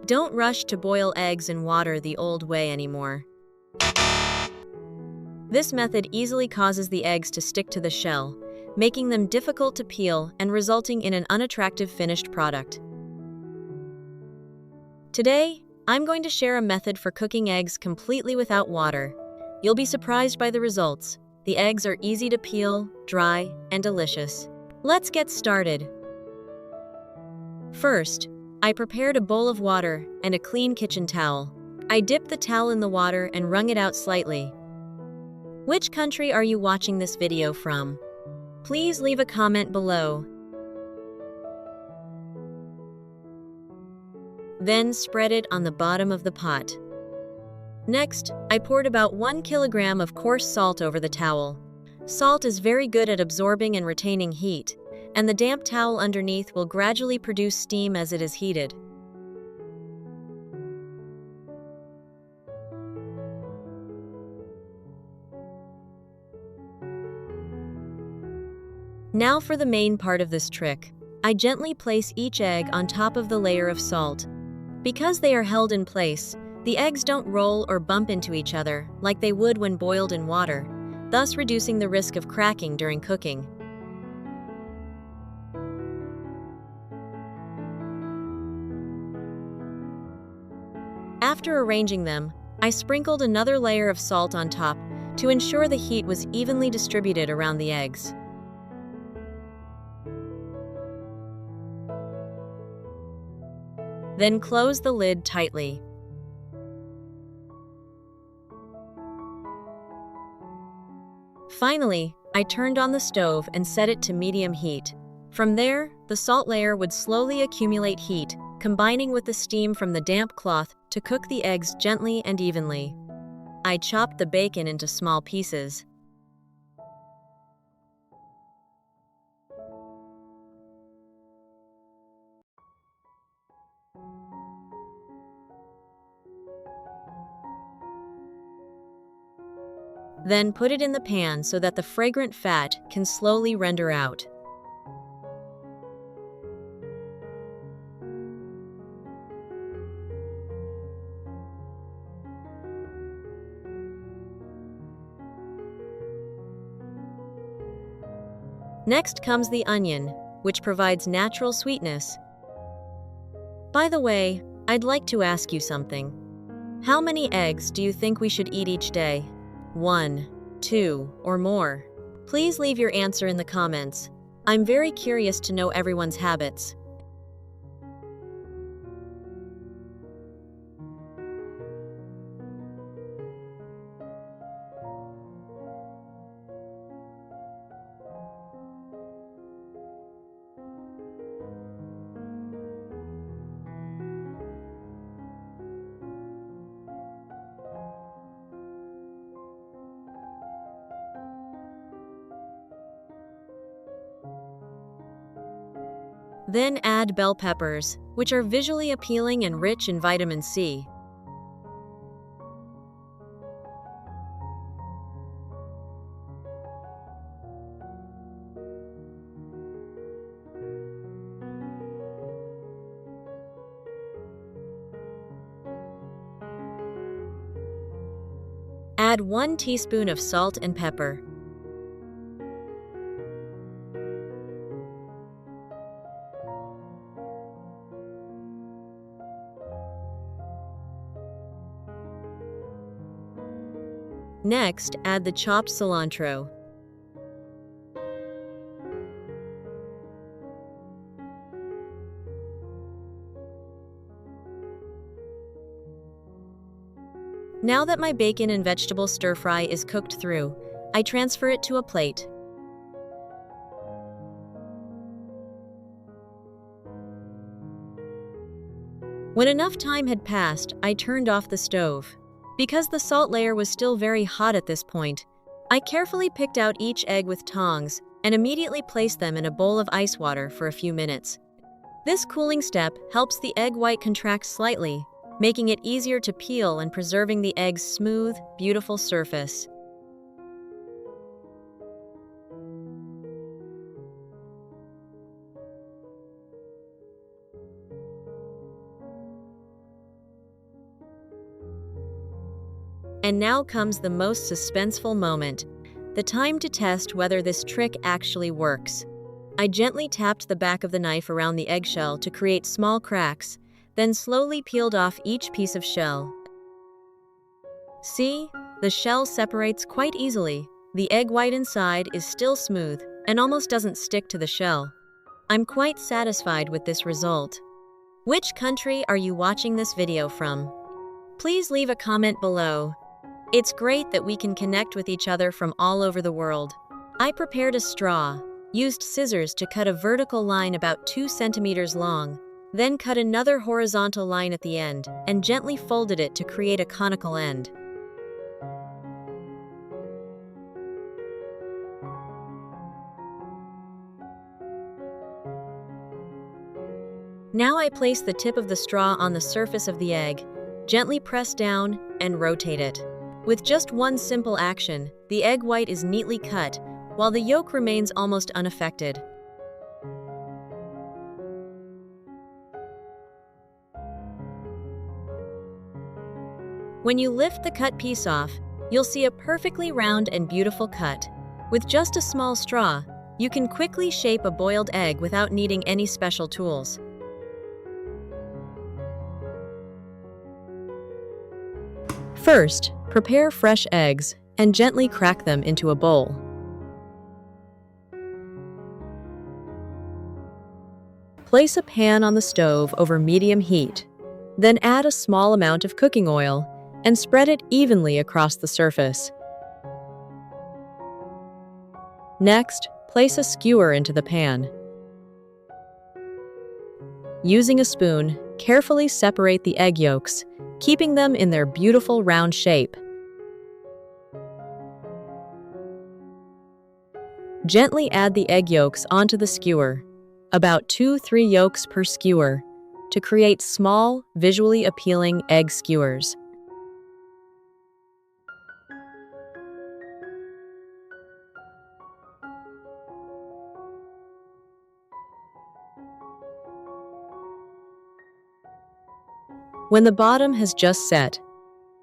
Don't rush to boil eggs in water the old way anymore. This method easily causes the eggs to stick to the shell, making them difficult to peel and resulting in an unattractive finished product. Today, I'm going to share a method for cooking eggs completely without water. You'll be surprised by the results. The eggs are easy to peel, dry, and delicious. Let's get started. First, I prepared a bowl of water and a clean kitchen towel. I dipped the towel in the water and wrung it out slightly. Which country are you watching this video from? Please leave a comment below. Then spread it on the bottom of the pot. Next, I poured about 1 kilogram of coarse salt over the towel. Salt is very good at absorbing and retaining heat, and the damp towel underneath will gradually produce steam as it is heated. Now for the main part of this trick. I gently place each egg on top of the layer of salt. Because they are held in place, the eggs don't roll or bump into each other like they would when boiled in water, thus reducing the risk of cracking during cooking. After arranging them, I sprinkled another layer of salt on top to ensure the heat was evenly distributed around the eggs. Then close the lid tightly. Finally, I turned on the stove and set it to medium heat. From there, the salt layer would slowly accumulate heat, combining with the steam from the damp cloth to cook the eggs gently and evenly. I chopped the bacon into small pieces. Then put it in the pan so that the fragrant fat can slowly render out. Next comes the onion, which provides natural sweetness. By the way, I'd like to ask you something. How many eggs do you think we should eat each day? 1, 2, or more? Please leave your answer in the comments. I'm very curious to know everyone's habits. Then add bell peppers, which are visually appealing and rich in vitamin C. Add 1 teaspoon of salt and pepper. Next, add the chopped cilantro. Now that my bacon and vegetable stir-fry is cooked through, I transfer it to a plate. When enough time had passed, I turned off the stove. Because the salt layer was still very hot at this point, I carefully picked out each egg with tongs and immediately placed them in a bowl of ice water for a few minutes. This cooling step helps the egg white contract slightly, making it easier to peel and preserving the egg's smooth, beautiful surface. And now comes the most suspenseful moment, the time to test whether this trick actually works. I gently tapped the back of the knife around the eggshell to create small cracks, then slowly peeled off each piece of shell. See? The shell separates quite easily. The egg white inside is still smooth and almost doesn't stick to the shell. I'm quite satisfied with this result. Which country are you watching this video from? Please leave a comment below. It's great that we can connect with each other from all over the world. I prepared a straw, used scissors to cut a vertical line about 2 centimeters long, then cut another horizontal line at the end and gently folded it to create a conical end. Now I place the tip of the straw on the surface of the egg, gently press down and rotate it. With just one simple action, the egg white is neatly cut, while the yolk remains almost unaffected. When you lift the cut piece off, you'll see a perfectly round and beautiful cut. With just a small straw, you can quickly shape a boiled egg without needing any special tools. First, prepare fresh eggs and gently crack them into a bowl. Place a pan on the stove over medium heat, then add a small amount of cooking oil and spread it evenly across the surface. Next, place a skewer into the pan. Using a spoon, carefully separate the egg yolks, keeping them in their beautiful round shape. Gently add the egg yolks onto the skewer, about 2-3 yolks per skewer, to create small, visually appealing egg skewers. When the bottom has just set,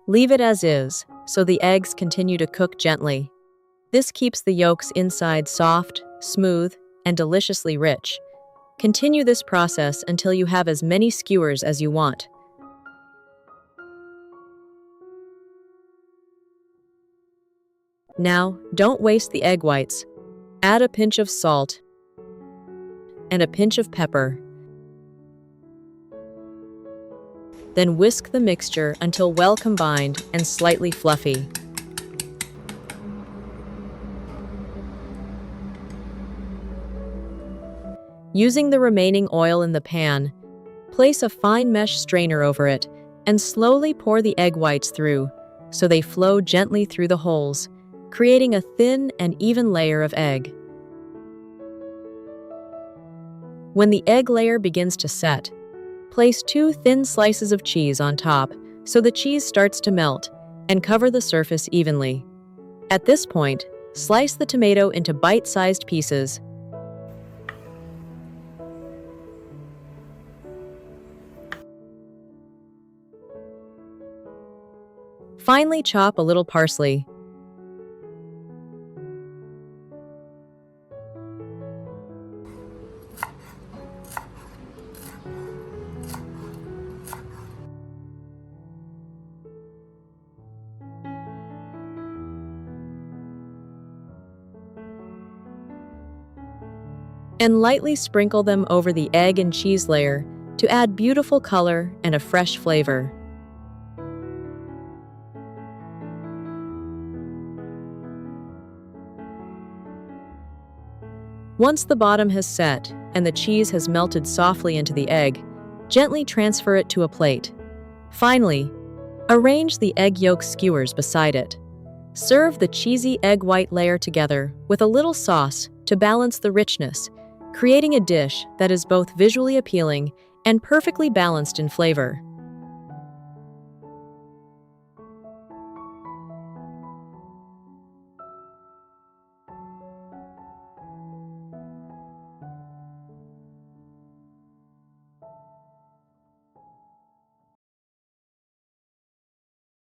leave it as is so the eggs continue to cook gently. This keeps the yolks inside soft, smooth, and deliciously rich. Continue this process until you have as many skewers as you want. Now, don't waste the egg whites. Add a pinch of salt and a pinch of pepper. Then whisk the mixture until well combined and slightly fluffy. Using the remaining oil in the pan, place a fine mesh strainer over it and slowly pour the egg whites through so they flow gently through the holes, creating a thin and even layer of egg. When the egg layer begins to set, place 2 thin slices of cheese on top so the cheese starts to melt and cover the surface evenly. At this point, slice the tomato into bite-sized pieces. Finely chop a little parsley. And lightly sprinkle them over the egg and cheese layer to add beautiful color and a fresh flavor. Once the bottom has set and the cheese has melted softly into the egg, gently transfer it to a plate. Finally, arrange the egg yolk skewers beside it. Serve the cheesy egg white layer together with a little sauce to balance the richness, creating a dish that is both visually appealing and perfectly balanced in flavor.